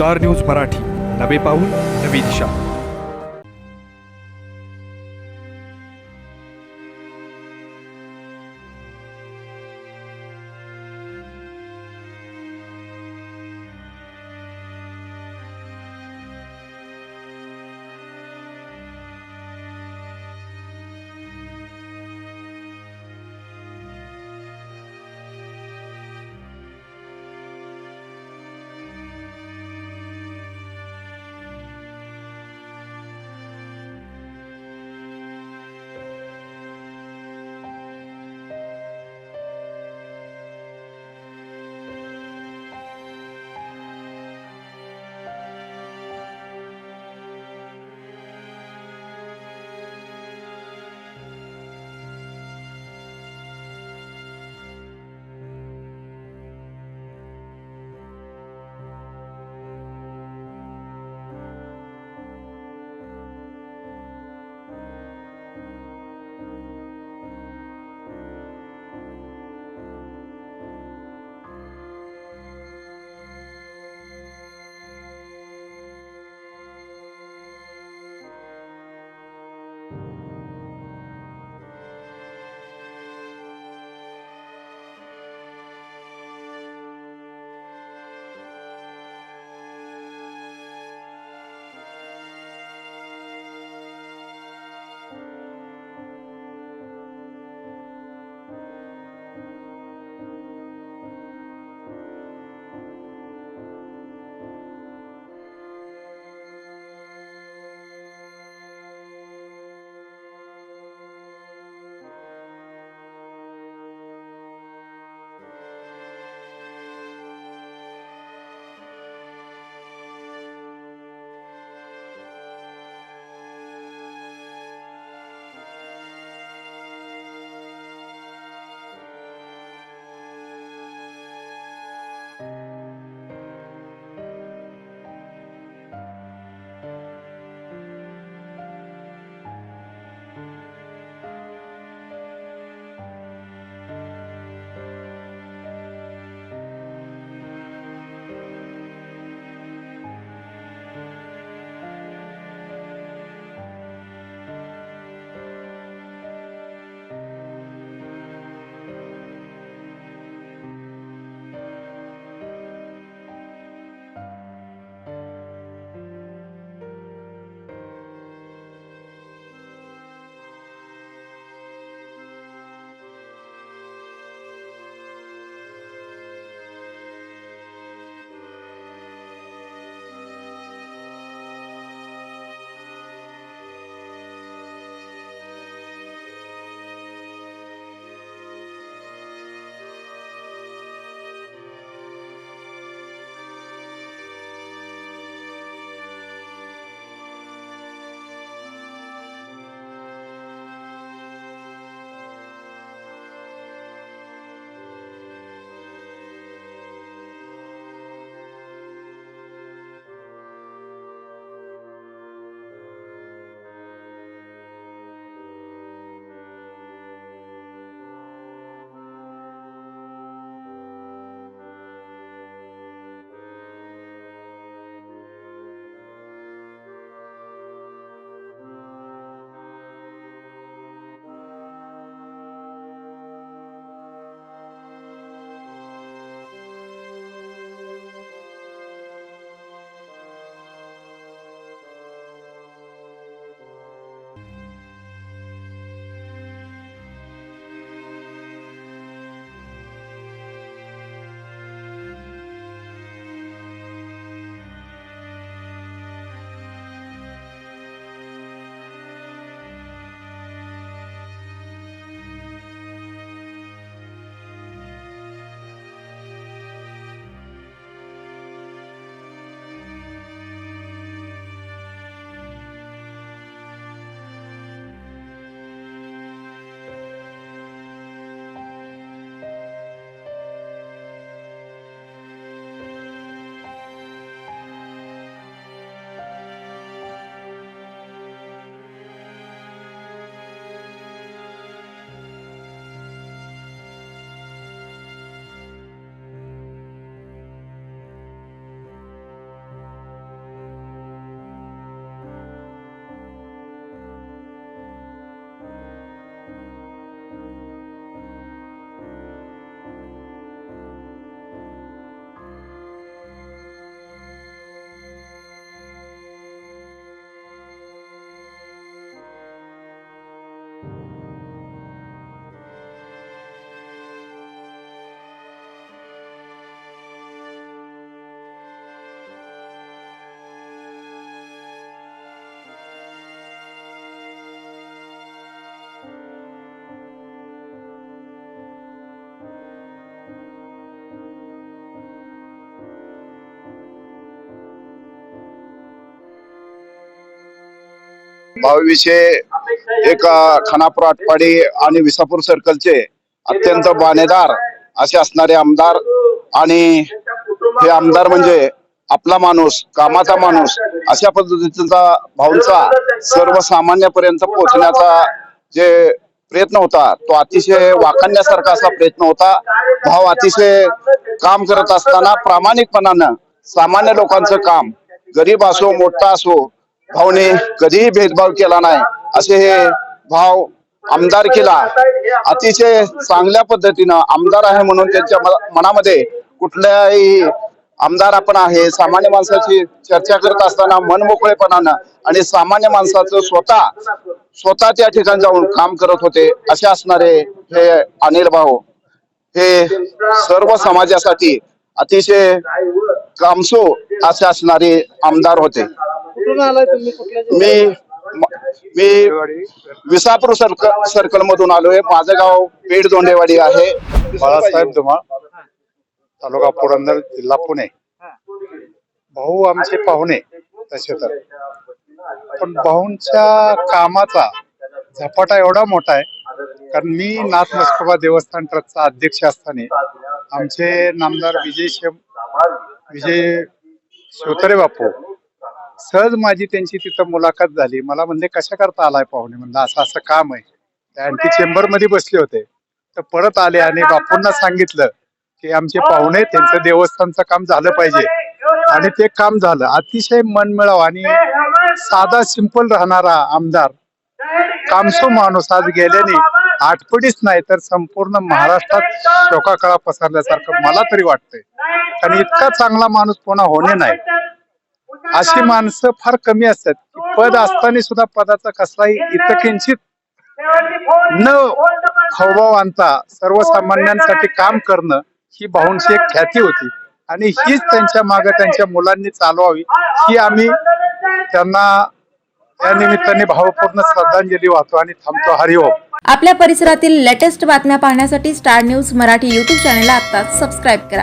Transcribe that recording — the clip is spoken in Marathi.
स्टार न्यूज मराठी, नवे पाऊल नवी दिशा. भाऊविषयी एक खानापूर आटपाडी आणि विसापूर सर्कलचे अत्यंत बाणेदार असे असणारे आमदार आणि हे आमदार म्हणजे आपला माणूस, कामाचा माणूस अशा पद्धतीचा भाऊंचा सर्वसामान्यापर्यंत पोहोचण्याचा जे प्रयत्न होता तो अतिशय वाखाणण्यासारखा असा प्रयत्न होता. भाऊ अतिशय काम करत असताना प्रामाणिकपणानं सामान्य लोकांचं काम, गरीब असो मोठा असो, भाऊने कधीही भेदभाव केला नाही. असे हे भाव आमदार केला अतिशय चांगल्या पद्धतीनं आमदार आहे म्हणून त्यांच्या मनामध्ये कुठल्याही आमदार आपण आहे सामान्य माणसाची चर्चा करत असताना मनमोकळेपणानं आणि सामान्य माणसाचं स्वतः त्या ठिकाणी जाऊन काम करत होते. असे असणारे हे अनिल भाऊ हे सर्व समाजासाठी अतिशय कामसो असे असणारे आमदार होते. मी विसापूर सर्कल मधून आलोय. माझं गाव पेठ दोंडेवाडी आहे. बाळासाहेब धुमाळ, तालुका पुरंदर, जिल्हा पुणे. भाऊ आमचे पाहुणे तसे तर, पण भाऊंच्या कामाचा झपाटा एवढा मोठा आहे कारण मी नाथ नसकोबा देवस्थान ट्रस्टचा अध्यक्ष असताना आमचे नामदार विजय शिवतरे बापू सहज माझी त्यांची तिथं मुलाखत झाली. मला म्हणले कशा करता आलाय पाहुणे, म्हणलं असं असं काम आहे. त्या अँटी चेंबर मध्ये बसले होते तर परत आले आणि बापूंना सांगितलं की आमचे पाहुणे, त्यांचं देवस्थानचं काम झालं पाहिजे आणि ते काम झालं. अतिशय मनमिळाव आणि साधा सिंपल राहणारा आमदार, कामसू माणूस आज गेल्याने आटपडीच नाही तर संपूर्ण महाराष्ट्रात शोकाकळा पसरल्यासारखं मला तरी वाटतंय. आणि इतका चांगला माणूस पुन्हा होणे नाही. अशी माणसं फार कमी असतात. पद असताना सुद्धा पदाचा कसलाही इतकिंचित न हावभाव आणता सर्वसामान्यांसाठी काम करणं ही भाऊंची एक ख्याती होती आणि हीच त्यांच्या मागे त्यांच्या मुलांनी चालवावी ही आम्ही त्यांना या निमित्ताने भावपूर्ण श्रद्धांजली वाहतो आणि थांबतो. हरिओम. आपल्या परिसरातील लेटेस्ट बातम्या पाहण्यासाठी स्टार न्यूज मराठी यूट्यूब चॅनलला आत्ताच सबस्क्राईब करा.